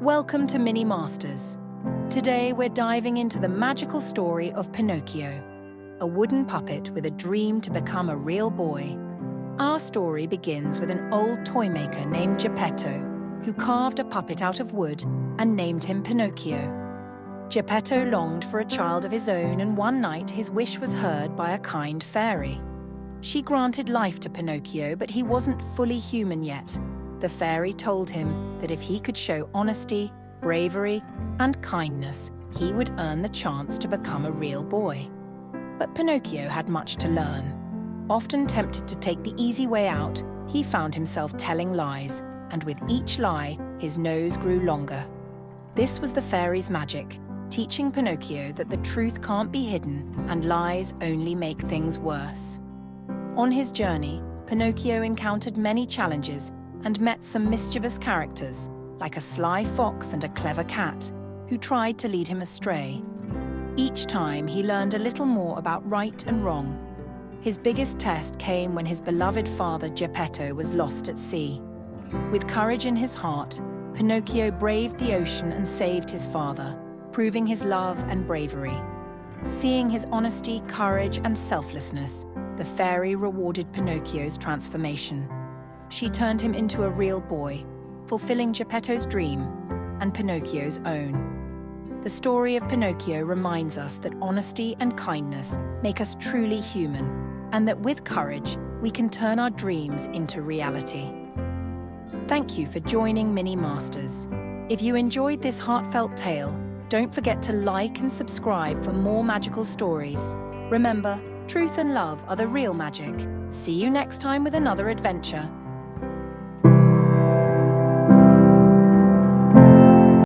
Welcome to Mini Masters. Today we're diving into the magical story of Pinocchio, a wooden puppet with a dream to become a real boy. Our story begins with an old toy maker named Geppetto, who carved a puppet out of wood and named him Pinocchio. Geppetto longed for a child of his own, and one night his wish was heard by a kind fairy. She granted life to Pinocchio, but he wasn't fully human yet. The fairy told him that if he could show honesty, bravery, and kindness, he would earn the chance to become a real boy. But Pinocchio had much to learn. Often tempted to take the easy way out, he found himself telling lies, and with each lie, his nose grew longer. This was the fairy's magic, teaching Pinocchio that the truth can't be hidden and lies only make things worse. On his journey, Pinocchio encountered many challenges and met some mischievous characters, like a sly fox and a clever cat, who tried to lead him astray. Each time he learned a little more about right and wrong. His biggest test came when his beloved father Geppetto was lost at sea. With courage in his heart, Pinocchio braved the ocean and saved his father, proving his love and bravery. Seeing his honesty, courage, and selflessness, the fairy rewarded Pinocchio's transformation. She turned him into a real boy, fulfilling Geppetto's dream and Pinocchio's own. The story of Pinocchio reminds us that honesty and kindness make us truly human, and that with courage, we can turn our dreams into reality. Thank you for joining Mini Masters. If you enjoyed this heartfelt tale, don't forget to like and subscribe for more magical stories. Remember, truth and love are the real magic. See you next time with another adventure.